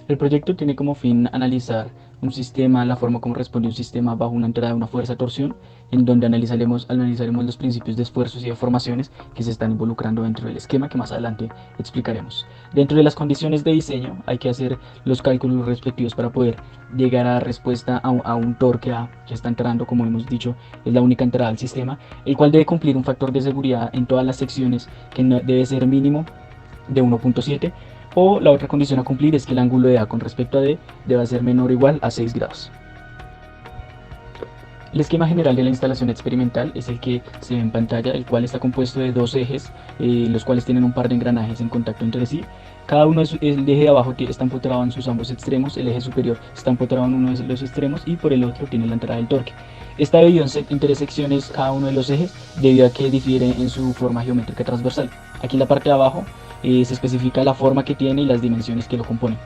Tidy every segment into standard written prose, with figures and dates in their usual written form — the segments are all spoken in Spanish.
El proyecto tiene como fin analizar un sistema, la forma como responde un sistema bajo una entrada de una fuerza de torsión, en donde analizaremos los principios de esfuerzos y deformaciones que se están involucrando dentro del esquema que más adelante explicaremos. Dentro de las condiciones de diseño hay que hacer los cálculos respectivos para poder llegar a la respuesta a un torque A que está entrando, como hemos dicho, es la única entrada al sistema, el cual debe cumplir un factor de seguridad en todas las secciones que debe ser mínimo de 1.7, o la otra condición a cumplir es que el ángulo de A con respecto a D debe ser menor o igual a 6 grados. El esquema general de la instalación experimental es el que se ve en pantalla, el cual está compuesto de dos ejes, los cuales tienen un par de engranajes en contacto entre sí. Cada uno, el eje de abajo está empotrado en sus ambos extremos, el eje superior está empotrado en uno de los extremos y por el otro tiene la entrada del torque. Está dividido en intersecciones cada uno de los ejes debido a que difiere en su forma geométrica transversal. Aquí en la parte de abajo se especifica la forma que tiene y las dimensiones que lo componen.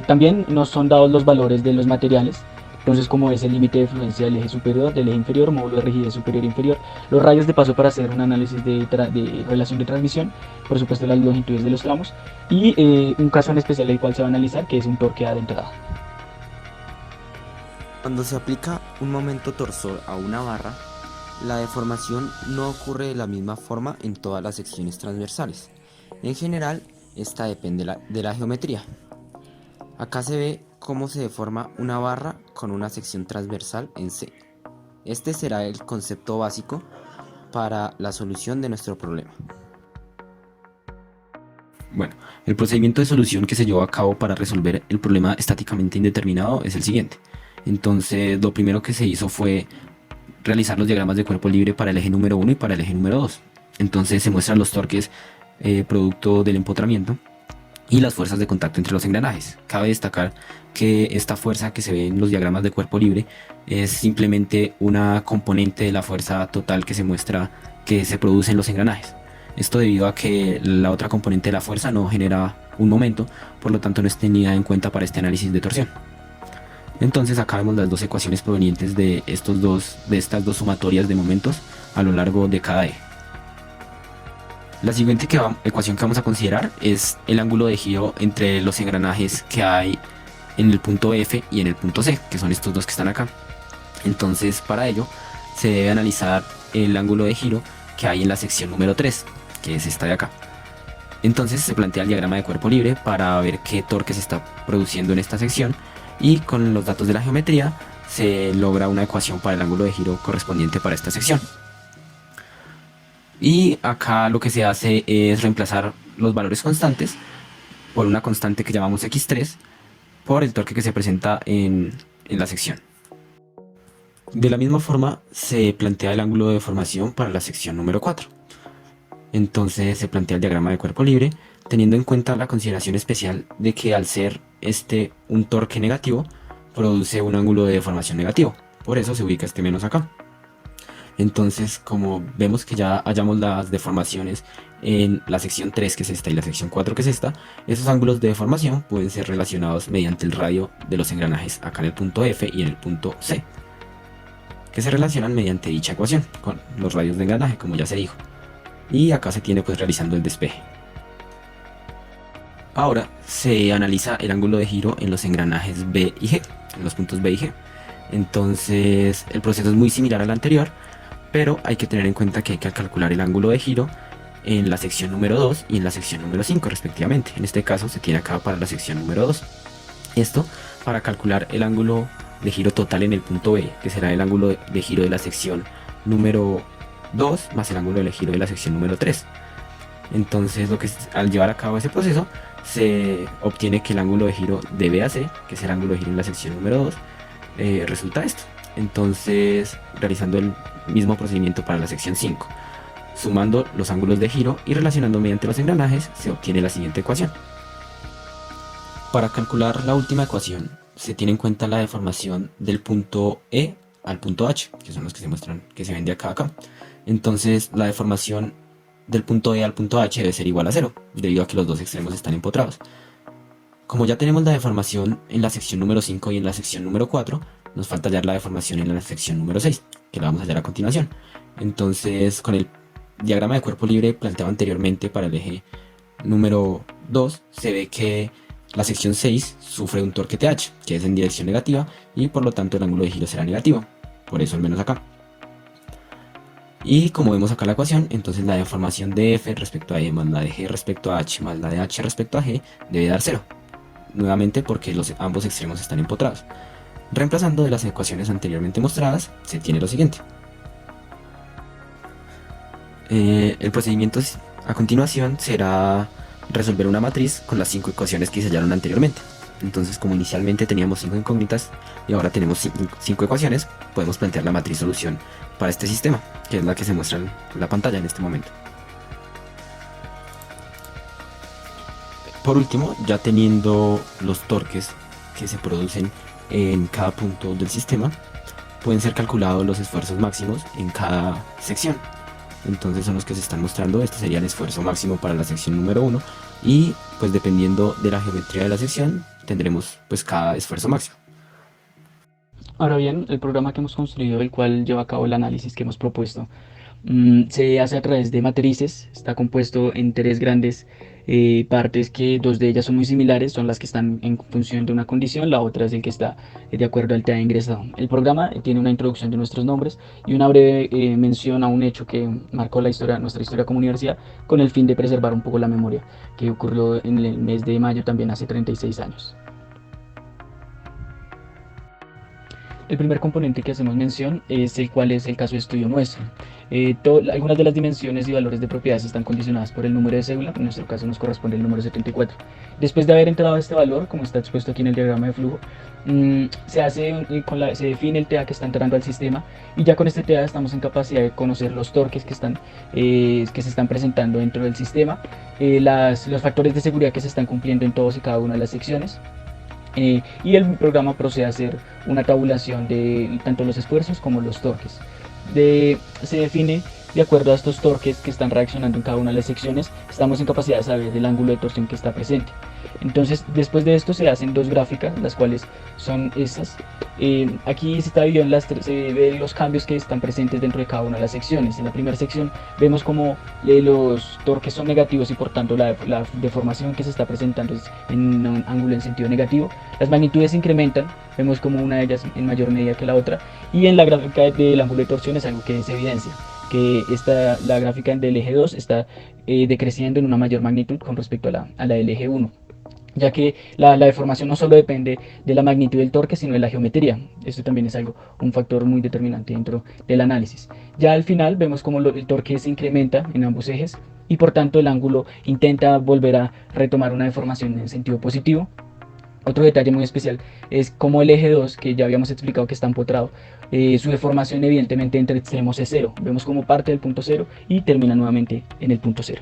También nos son dados los valores de los materiales, entonces como es el límite de fluencia del eje superior, del eje inferior, módulo de rigidez superior e inferior, los radios de paso para hacer un análisis de relación de transmisión, por supuesto las longitudes de los tramos, y un caso en especial el cual se va a analizar, que es un torque A de entrada. Cuando se aplica un momento torsor a una barra, la deformación no ocurre de la misma forma en todas las secciones transversales. En general, esta depende de la geometría. Acá se ve cómo se deforma una barra con una sección transversal en C. Este será el concepto básico para la solución de nuestro problema. Bueno, el procedimiento de solución que se llevó a cabo para resolver el problema estáticamente indeterminado es el siguiente. Entonces, lo primero que se hizo fue realizar los diagramas de cuerpo libre para el eje número 1 y para el eje número 2. Entonces se muestran los torques producto del empotramiento y las fuerzas de contacto entre los engranajes. Cabe destacar que esta fuerza que se ve en los diagramas de cuerpo libre es simplemente una componente de la fuerza total que se muestra que se produce en los engranajes. Esto debido a que la otra componente de la fuerza no genera un momento, por lo tanto no es tenida en cuenta para este análisis de torsión. Entonces acá vemos las dos ecuaciones provenientes de estas dos sumatorias de momentos a lo largo de cada eje. La siguiente ecuación que vamos a considerar es el ángulo de giro entre los engranajes que hay en el punto F y en el punto C, que son estos dos que están acá. Entonces para ello se debe analizar el ángulo de giro que hay en la sección número 3, que es esta de acá. Entonces se plantea el diagrama de cuerpo libre para ver qué torque se está produciendo en esta sección, y con los datos de la geometría se logra una ecuación para el ángulo de giro correspondiente para esta sección. Y acá lo que se hace es reemplazar los valores constantes por una constante que llamamos x3 por el torque que se presenta en la sección. De la misma forma se plantea el ángulo de deformación para la sección número 4. Entonces se plantea el diagrama de cuerpo libre teniendo en cuenta la consideración especial de que al ser un torque negativo produce un ángulo de deformación negativo. Por eso se ubica este menos acá. Entonces, como vemos que ya hallamos las deformaciones en la sección 3, que es esta, y la sección 4, que es esta, esos ángulos de deformación pueden ser relacionados mediante el radio de los engranajes acá en el punto F y en el punto C, que se relacionan mediante dicha ecuación con los radios de engranaje, como ya se dijo. Y acá se tiene pues realizando el despeje. Ahora se analiza el ángulo de giro en los engranajes B y G, en los puntos B y G. Entonces el proceso es muy similar al anterior, pero hay que tener en cuenta que hay que calcular el ángulo de giro en la sección número 2 y en la sección número 5 respectivamente. En este caso se tiene acá para la sección número 2. Esto para calcular el ángulo de giro total en el punto B, que será el ángulo de giro de la sección número 2 más el ángulo de giro de la sección número 3. Entonces al llevar a cabo ese proceso se obtiene que el ángulo de giro de B a C, que es el ángulo de giro en la sección número 2, resulta esto. Entonces, realizando el mismo procedimiento para la sección 5, sumando los ángulos de giro y relacionando mediante los engranajes, se obtiene la siguiente ecuación. Para calcular la última ecuación, se tiene en cuenta la deformación del punto E al punto H, que son los que se muestran, que se ven de acá a acá. Entonces, la deformación del punto E al punto H debe ser igual a 0, debido a que los dos extremos están empotrados. Como ya tenemos la deformación en la sección número 5 y en la sección número 4, nos falta hallar la deformación en la sección número 6, que la vamos a hallar a continuación. Entonces, con el diagrama de cuerpo libre planteado anteriormente para el eje número 2, se ve que La sección 6 sufre un torque TH, que es en dirección negativa, y por lo tanto el ángulo de giro será negativo, por eso al menos acá. Y como vemos acá la ecuación, entonces la deformación de F respecto a E más la de G respecto a H más la de H respecto a G debe dar 0, nuevamente porque ambos extremos están empotrados. Reemplazando de las ecuaciones anteriormente mostradas, se tiene lo siguiente. El procedimiento a continuación será resolver una matriz con las 5 ecuaciones que se hallaron anteriormente. Entonces, como inicialmente teníamos 5 incógnitas y ahora tenemos 5 ecuaciones, podemos plantear la matriz solución para este sistema, que es la que se muestra en la pantalla en este momento. Por último, ya teniendo los torques que se producen en cada punto del sistema, pueden ser calculados los esfuerzos máximos en cada sección. Entonces son los que se están mostrando. Este sería el esfuerzo máximo para la sección número 1 y pues dependiendo de la geometría de la sección tendremos pues cada esfuerzo máximo. Ahora bien, el programa que hemos construido, el cual lleva a cabo el análisis que hemos propuesto, se hace a través de matrices. Está compuesto en 3 grandes partes, que 2 de ellas son muy similares, son las que están en función de una condición, la otra es el que está de acuerdo al TA ingresado. El programa tiene una introducción de nuestros nombres y una breve mención a un hecho que marcó nuestra historia como universidad, con el fin de preservar un poco la memoria, que ocurrió en el mes de mayo también hace 36 años. El primer componente que hacemos mención es el cual es el caso de estudio nuestro. Algunas de las dimensiones y valores de propiedades están condicionadas por el número de cédula. En nuestro caso nos corresponde el número 74. Después de haber entrado a este valor, como está expuesto aquí en el diagrama de flujo, se define el TA que está entrando al sistema, y ya con este TA estamos en capacidad de conocer los torques que se están presentando dentro del sistema, los factores de seguridad que se están cumpliendo en todos y cada una de las secciones. Y el programa procede a hacer una tabulación de tanto los esfuerzos como los torques. Se define de acuerdo a estos torques que están reaccionando en cada una de las secciones, estamos en capacidad de saber el ángulo de torsión que está presente. Entonces, después de esto se hacen 2 gráficas, las cuales son estas. Aquí se está dividido se ven los cambios que están presentes dentro de cada una de las secciones. En la primera sección vemos como los torques son negativos y por tanto la deformación que se está presentando es en un ángulo en sentido negativo. Las magnitudes se incrementan, vemos como una de ellas en mayor medida que la otra, y en la gráfica del ángulo de torsión es algo que se evidencia, que la gráfica del eje 2 está decreciendo en una mayor magnitud con respecto a la del eje 1, ya que la deformación no solo depende de la magnitud del torque, sino de la geometría. Esto también es un factor muy determinante dentro del análisis. Ya al final vemos como el torque se incrementa en ambos ejes y por tanto el ángulo intenta volver a retomar una deformación en sentido positivo. Otro detalle muy especial es como el eje 2, que ya habíamos explicado que está empotrado, su deformación evidentemente entre extremos es 0. Vemos como parte del punto 0 y termina nuevamente en el punto 0.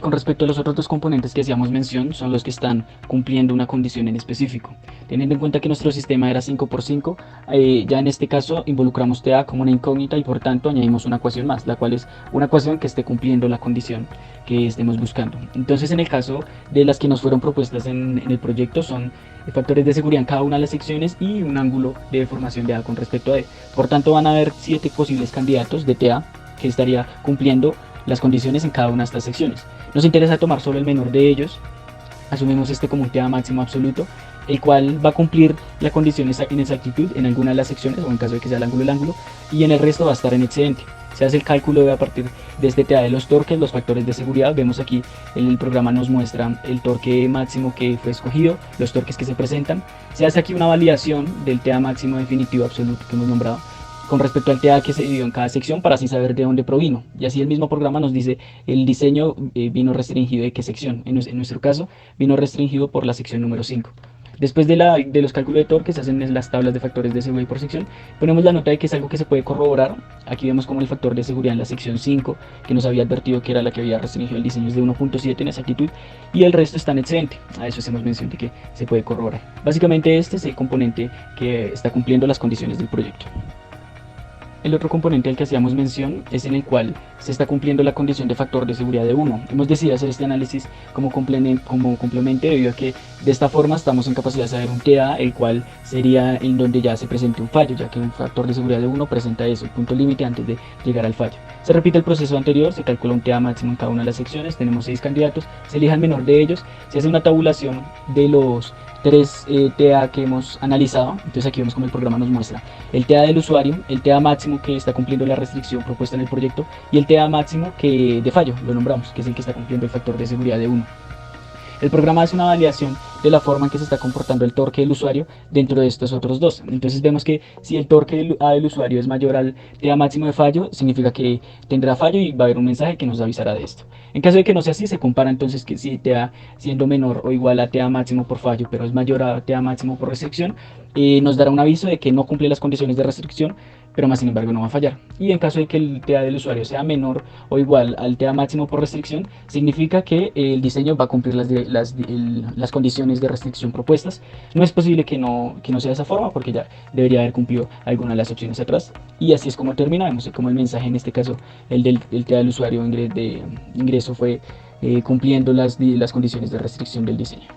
Con respecto a los otros 2 componentes que hacíamos mención, son los que están cumpliendo una condición en específico. Teniendo en cuenta que nuestro sistema era 5×5, ya en este caso involucramos TA como una incógnita y por tanto añadimos una ecuación más, la cual es una ecuación que esté cumpliendo la condición que estemos buscando. Entonces, en el caso de las que nos fueron propuestas en el proyecto, son factores de seguridad en cada una de las secciones y un ángulo de deformación de A con respecto a E. Por tanto, van a haber 7 posibles candidatos de TA que estaría cumpliendo las condiciones en cada una de estas secciones. Nos interesa tomar solo el menor de ellos. Asumimos este como un TA máximo absoluto, el cual va a cumplir la condición en exactitud en alguna de las secciones, o en caso de que sea el ángulo, y en el resto va a estar en excedente. Se hace el cálculo a partir de este TA de los torques, los factores de seguridad. Vemos aquí el programa nos muestra el torque máximo que fue escogido, los torques que se presentan. Se hace aquí una validación del TA máximo definitivo absoluto que hemos nombrado con respecto al TA que se dividió en cada sección, para así saber de dónde provino. Y así el mismo programa nos dice el diseño vino restringido de qué sección. En nuestro caso vino restringido por la sección número 5. Después de los cálculos de torque se hacen las tablas de factores de seguridad por sección. Ponemos la nota de que es algo que se puede corroborar. Aquí vemos como el factor de seguridad en la sección 5, que nos había advertido que era la que había restringido el diseño, es de 1.7 en exactitud, y el resto está en excedente. A eso hacemos mención de que se puede corroborar. Básicamente este es el componente que está cumpliendo las condiciones del proyecto. El otro componente al que hacíamos mención es en el cual se está cumpliendo la condición de factor de seguridad de 1. Hemos decidido hacer este análisis como complemento debido a que de esta forma estamos en capacidad de saber un TA, el cual sería en donde ya se presente un fallo, ya que un factor de seguridad de 1 presenta eso, el punto límite antes de llegar al fallo. Se repite el proceso anterior, se calcula un TA máximo en cada una de las secciones, tenemos 6 candidatos, se elige el menor de ellos, se hace una tabulación de los 3 TA que hemos analizado. Entonces aquí vemos como el programa nos muestra el TA del usuario, el TA máximo que está cumpliendo la restricción propuesta en el proyecto y el TA máximo que de fallo, lo nombramos, que es el que está cumpliendo el factor de seguridad de 1. El programa hace una validación de la forma en que se está comportando el torque del usuario dentro de estos otros dos. Entonces vemos que si el torque del usuario es mayor al TA máximo de fallo, significa que tendrá fallo y va a haber un mensaje que nos avisará de esto. En caso de que no sea así, se compara entonces que si TA siendo menor o igual a TA máximo por fallo, pero es mayor a TA máximo por restricción, nos dará un aviso de que no cumple las condiciones de restricción, pero más sin embargo no va a fallar. Y en caso de que el TA del usuario sea menor o igual al TA máximo por restricción, significa que el diseño va a cumplir las condiciones de restricción propuestas. No es posible que no sea de esa forma porque ya debería haber cumplido alguna de las opciones atrás. Y así es como terminamos, como el mensaje en este caso, el TA del usuario de ingreso fue cumpliendo las condiciones de restricción del diseño.